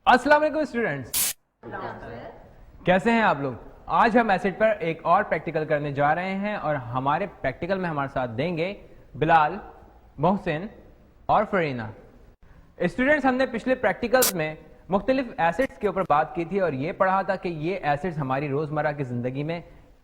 अस्सलाम वालेकुम स्टूडेंट्स, कैसे हैं आप लोग। आज हम एसिड पर एक और प्रैक्टिकल करने जा रहे हैं और हमारे प्रैक्टिकल में हमारे साथ देंगे बिलाल, मोहसिन और फरीना। स्टूडेंट्स, हमने पिछले प्रैक्टिकल्स में मुख्तलिफ एसिड्स के ऊपर बात की थी और ये पढ़ा था कि ये एसिड्स हमारी रोजमर्रा की जिंदगी में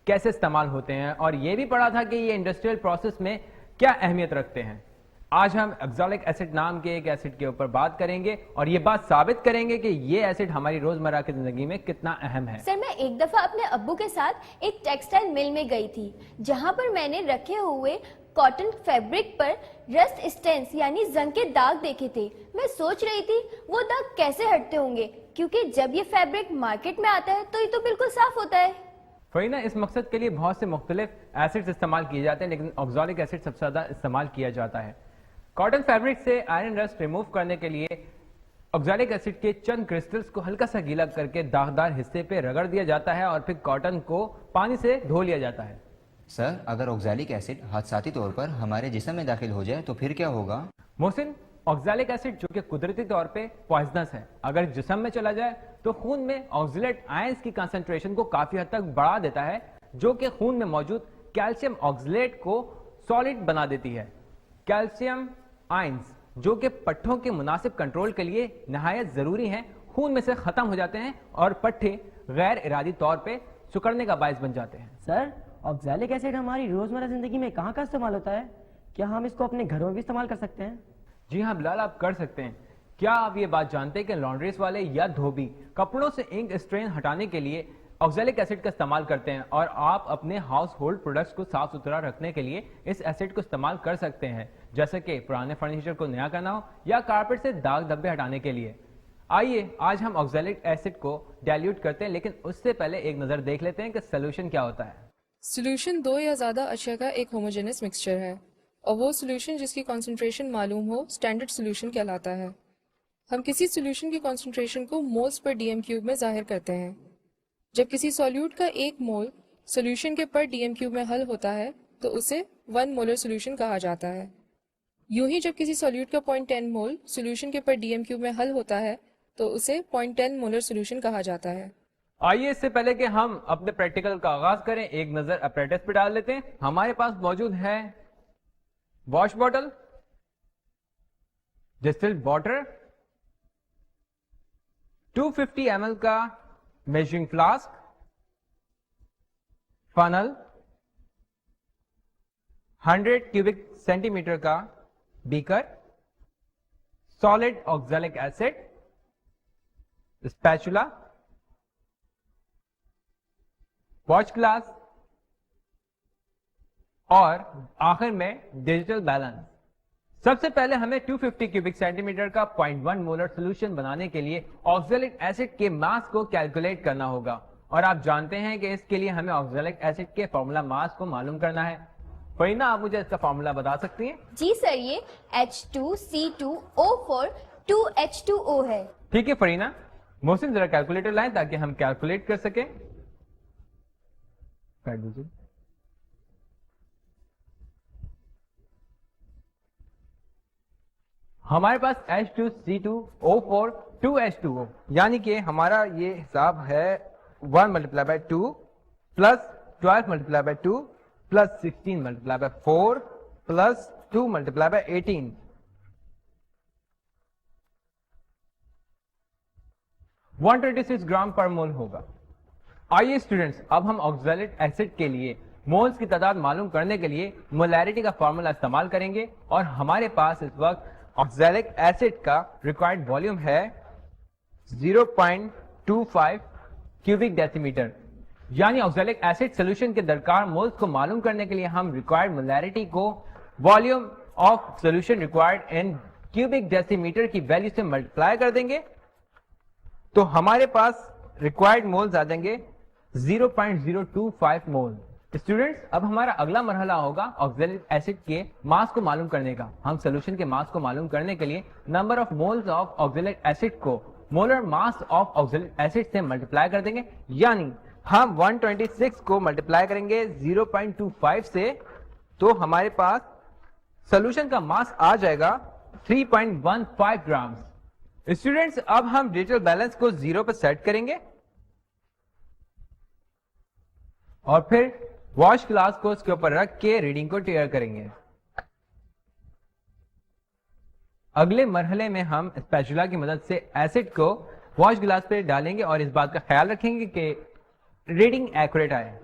कैसे इस्तेमाल होते हैं और ये भी पढ़ा था कि ये इंडस्ट्रियल प्रोसेस में क्या अहमियत रखते हैं। आज हम ऑक्सैलिक एसिड नाम के एक एसिड के ऊपर बात करेंगे और ये बात साबित करेंगे कि ये एसिड हमारी रोजमर्रा की जिंदगी में कितना अहम है। सर, मैं एक दफा अपने अब्बू के साथ एक टेक्सटाइल मिल में गई थी जहां पर मैंने रखे हुए कॉटन फैब्रिक पर रस्ट स्टेन्स यानी जंग के दाग देखे थे। मैं सोच रही थी वो दाग कैसे हटते होंगे, क्योंकि जब ये फैब्रिक मार्केट में आता है तो ये तो बिल्कुल साफ होता है। फरीना, इस मकसद के लिए बहुत से मुख्तलिफ एसिड्स इस्तेमाल किए जाते हैं, लेकिन ऑक्सैलिक एसिड सबसे ज्यादा इस्तेमाल किया जाता है। कॉटन फैब्रिक से आयरन रस्ट रिमूव करने के लिए ऑक्सैलिक एसिड के चंद क्रिस्टल्स को हल्का सा गीला करके दागदार हिस्से पे रगड़ दिया जाता है और फिर कॉटन को पानी से धो लिया जाता है। सर, अगर ऑक्सैलिक एसिड हादसाती तौर पर हमारे जिस्म में दाखिल हो जाए तो फिर क्या होगा? मोहसिन, ऑक्सैलिक एसिड जो कि कुदरती तौर पे पॉइजनस है, अगर जिस्म में चला जाए तो खून में ऑक्सलेट आयंस की कंसंट्रेशन को काफी हद तक बढ़ा देता है, जो कि खून में मौजूद कैल्शियम ऑक्सलेट को सॉलिड बना देती है। कैल्शियम आयंस जो कि पट्ठों के मुनासिब कंट्रोल के लिए नहायत जरूरी हैं, खून में से खत्म हो जाते हैं और पट्ठे गैर इरादी तौर पे सिकुड़ने का बायस बन जाते हैं। सर, ऑक्सैलिक एसिड हमारी रोजमर्रा जिंदगी में कहाँ का इस्तेमाल होता है? क्या हम इसको अपने घरों में भी इस्तेमाल कर सकते हैं? जी हाँ बिलाल, आप कर सकते हैं। क्या आप ये बात जानते हैं कि लॉन्ड्रीज वाले या धोबी कपड़ों से इंक स्ट्रेन हटाने के लिए ऑक्सैलिक एसिड का इस्तेमाल करते हैं और आप अपने हाउस होल्ड प्रोडक्ट्स को साफ सुथरा रखने के लिए इस एसिड को इस्तेमाल कर सकते हैं, जैसे कि पुराने फर्नीचर को नया करना हो या कारपेट से दाग धब्बे हटाने के लिए। आइए आज हम ऑक्सैलिक एसिड को डाइल्यूट करते हैं, लेकिन उससे पहले एक नजर देख लेते हैं कि सोल्यूशन क्या होता है। सोल्यूशन दो या ज़्यादा अशिया का एक होमोजेनस मिक्सचर है और वो सोल्यूशन जिसकी कॉन्सेंट्रेशन मालूम हो स्टैंडर्ड सोल्यूशन कहलाता है। हम किसी सोल्यूशन की कॉन्सेंट्रेशन को मोल्स पर डीएम क्यूब में जाहिर करते हैं। जब किसी सॉल्यूट का एक मोल सोल्यूशन के पर डीएम क्यूब में हल होता है तो उसे 1 मोलर सोल्यूशन कहा जाता है। यूं ही जब किसी सॉल्यूट का 0.10 मोल सोल्यूशन के पर डीएम क्यूब में हल होता है तो उसे 0.10 मोलर सोल्यूशन कहा जाता है। आइए इससे पहले कि हम अपने प्रैक्टिकल का आगाज करें, एक नजर अपरेटस पे डाल लेते हैं। हमारे पास मौजूद है wash bottle, distilled water, 250 ml का measuring flask, funnel, 100 cubic centimetre का beaker, solid oxalic acid, spatula, watch glass और आखिर में डिजिटल बैलेंस। सबसे पहले हमें 250 क्यूबिक सेंटीमीटर का 0.1 मोलर सोल्यूशन बनाने के लिए ऑक्सैलिक एसिड के मास को कैलकुलेट करना होगा और आप जानते हैं कि इसके लिए हमें ऑक्सैलिक एसिड के फॉर्मूला मास को मालूम करना है। फरीना, आप मुझे इसका फॉर्मूला बता सकती हैं? जी सर, ये H2C2O4 2H2O है। ठीक है फरीना, मोहसिन जरा कैलकुलेटर लाएं ताकि हम कैलकुलेट कर सकें। कर दीजिए। हमारे पास H2C2O4 2H2O, यानी कि हमारा ये हिसाब है 1 multiply by 2 plus 12 multiply by 2 plus 16 multiply by 4 plus 2 multiply by 18। 126 ग्राम पर मोल होगा। आइए स्टूडेंट्स, अब हम ऑक्सैलिक एसिड के लिए मोल्स की तादाद मालूम करने के लिए मोलैरिटी का फॉर्मूला इस्तेमाल करेंगे और हमारे पास इस वक्त ऑक्सैलिक एसिड का रिक्वायर्ड वॉल्यूम है 0.25 क्यूबिक डेसीमीटर, यानी ऑक्सैलिक एसिड सोल्यूशन के दरकार मोल्स को मालूम करने के लिए हम रिक्वायर्ड मोलैरिटी को volume of solution required in cubic decimetre की वैल्यू से मल्टीप्लाई कर देंगे तो हमारे पास रिक्वायर्ड मोल्स आ जाएंगे 0.025 मोल। स्टूडेंट्स, अब हमारा अगला मरहला होगा ऑक्सैलिक एसिड के मास को मालूम करने का। हम सोल्यूशन के मास को मालूम करने के लिए number of moles of oxalic acid को molar mass of oxalic acid से मल्टीप्लाई कर देंगे, यानी हम 126 को मल्टीप्लाई करेंगे 0.25 से तो हमारे पास सोल्यूशन का मास आ जाएगा 3.15 ग्राम। اسٹوڈینٹس اب ہم ڈیجیٹل بیلنس کو 0 پہ سیٹ کریں گے اور پھر واش گلاس کو اس کے اوپر رکھ کے ریڈنگ کو ٹیئر کریں گے. اگلے مرحلے میں ہم اسپیچولا کی مدد سے ایسڈ کو واش گلاس پہ ڈالیں گے اور اس بات کا خیال رکھیں گے کہ ریڈنگ ایکوریٹ آئے.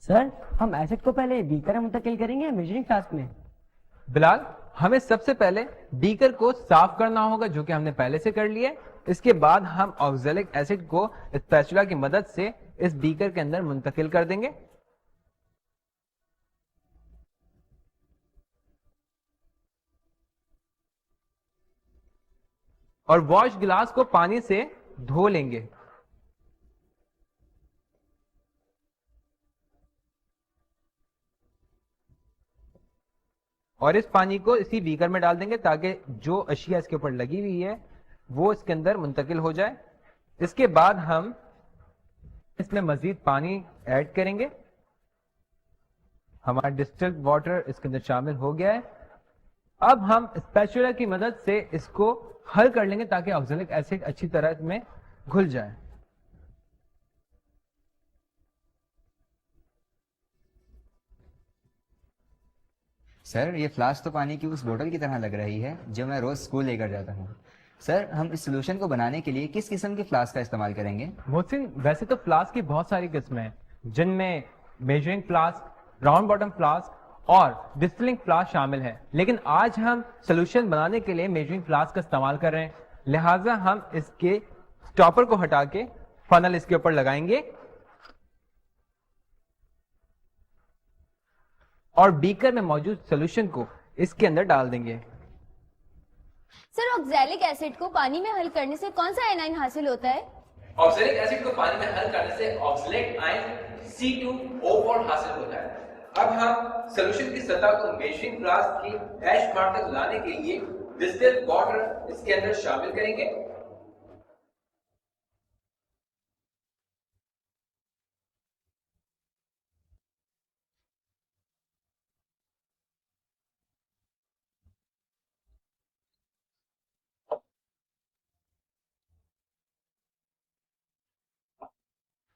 سر ہم ایسڈ کو پہلے بیکر میں منتقل کریں گے میجرنگ فلاسک میں؟ بلال ہمیں سب سے پہلے بیکر کو صاف کرنا ہوگا جو کہ ہم نے پہلے سے کر لیا. اس کے بعد ہم آکزیلک ایسڈ کو اسپیچولا کی مدد سے اس بیکر کے اندر منتقل کر دیں گے. اور واش گلاس کو پانی سے دھو لیں گے. اور اس پانی کو اسی بیکر میں ڈال دیں گے تاکہ جو اشیاء اس کے اوپر لگی ہوئی ہے وہ اس کے اندر منتقل ہو جائے. اس کے بعد ہم اس میں مزید پانی ایڈ کریں گے. ہمارا ڈسٹلڈ واٹر اس کے اندر شامل ہو گیا ہے. اب ہم اسپیچولا کی مدد سے اس کو حل کر لیں گے تاکہ آکزیلک ایسڈ اچھی طرح اس میں گھل جائے. سر یہ فلاسک تو پانی کی اس بوتل کی طرح لگ رہی ہے جو میں روز اسکول لے کر جاتا ہوں. سر ہم اس سولوشن کو بنانے کے لیے کس قسم کی فلاسک کا استعمال کریں گے؟ محسن ویسے تو فلاسک کی بہت ساری قسمیں ہیں جن میں measuring flask, round bottom flask اور ڈسٹلنگ فلاسک شامل ہے، لیکن آج ہم سولوشن بنانے کے لیے میجرنگ فلاسک کا استعمال کر رہے ہیں. لہٰذا ہم اس کے اسٹاپر کو ہٹا کے فنل اس کے اوپر لگائیں گے اور بیکر میں موجود سولوشن کو اس کے اندر ڈال دیں گے. سر آکزیلک ایسڈ کو پانی میں حل کرنے سے کون سا اینائن حاصل ہوتا ہے؟ آکزیلک ایسڈ کو پانی میں حل کرنے سے آکزیلیٹ آئن C2O4 حاصل ہوتا ہے. اب ہم سولوشن کی سطح کو میجرنگ فلاسک کی ایش مارک تک لانے کے لیے ڈسٹلڈ واٹر اس کے اندر شامل کریں گے.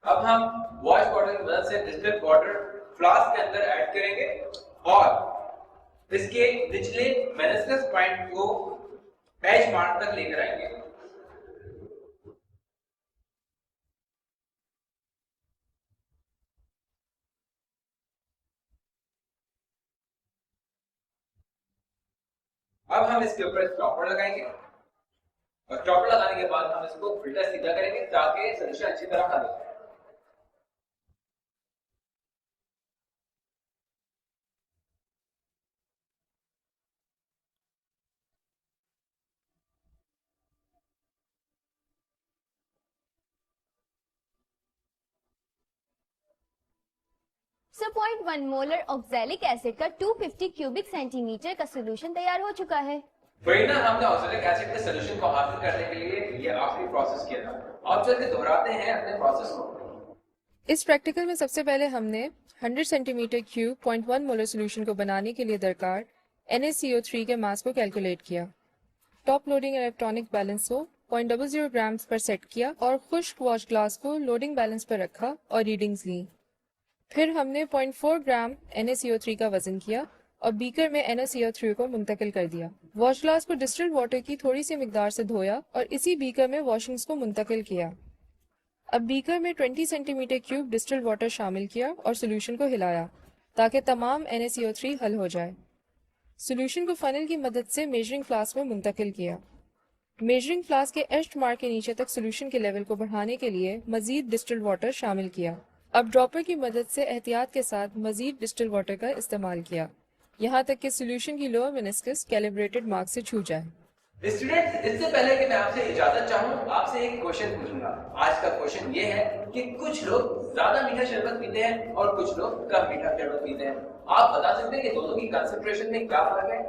اب ہم واش واٹر کی مدد سے ڈسٹلڈ واٹر فلاسک کے اندر ایڈ کریں گے اور اس کے نچلے مینسکس پوائنٹ کو ایج مارک تک لے کر آئیں گے. اب ہم اس کے اوپر اسٹاپر لگائیں گے اور اسٹاپر لگانے کے بعد ہم اس کو الٹا سیدھا کریں گے تاکہ سولوشن اچھی طرح حل ہو جائے. سر 0.1 مولر آکزیلک ایسڈ کا 250 کیوبک سینٹی میٹر کا سولوشن تیار ہو چکا ہے. فرینا ہم نے آکزیلک ایسڈ کے سولوشن کو حاصل کرنے کے لیے یہ آخری پروسیس کیا تھا. اب چل کے دہراتے ہیں اپنے پروسیس کو. اس پریکٹیکل میں سب سے پہلے ہم نے 100 centimetre cube 0.1 molar solution کو بنانے کے لیے درکار NaCO3 کے ماس کو کیلکولیٹ کیا. ٹاپ لوڈنگ الیکٹرانک بیلنس کو 0.00 گرامز پر سیٹ کیا اور خشک واش گلاس کو لوڈنگ بیلنس پر رکھا اور ریڈنگز لیں. پھر ہم نے 0.4 گرام NaCO3 کا وزن کیا اور بیکر میں NaCO3 کو منتقل کر دیا. واش گلاس کو ڈسٹلڈ واٹر کی تھوڑی سی مقدار سے دھویا اور اسی بیکر میں واشنگز کو منتقل کیا. اب بیکر میں 20 سینٹی میٹر کیوب ڈسٹلڈ واٹر شامل کیا اور سولوشن کو ہلایا تاکہ تمام NaCO3 حل ہو جائے. سولوشن کو فنل کی مدد سے میجرنگ فلاسک میں منتقل کیا. میجرنگ فلاسک کے ایشٹ مارک کے نیچے تک سولوشن کے لیول کو بڑھانے کے لیے مزید ڈسٹلڈ واٹر شامل کیا. اب ڈراپر کی مدد سے احتیاط کے ساتھ مزید ڈسٹل واٹر کا استعمال کیا یہاں تک کہ سولوشن کی لوور مینسکس کیلیبریٹڈ مارک سے چھو جائے. स्टूडेंट्स, इससे पहले कि मैं आपसे इजाजत चाहूं, आपसे एक क्वेश्चन पूछूंगा। आज का क्वेश्चन ये है कि कुछ लोग ज्यादा मीठा शरबत पीते हैं और कुछ लोग कम मीठा शरबत पीते हैं। आप बता सकते हैं कि दोनों की कंसंट्रेशन में क्या फर्क है?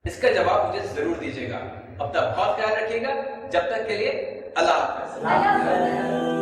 इसका जवाब मुझे जरूर दीजिएगा। अपना बहुत ख्याल रखिएगा। जब तक के लिए अल्लाह हाफ़िज़।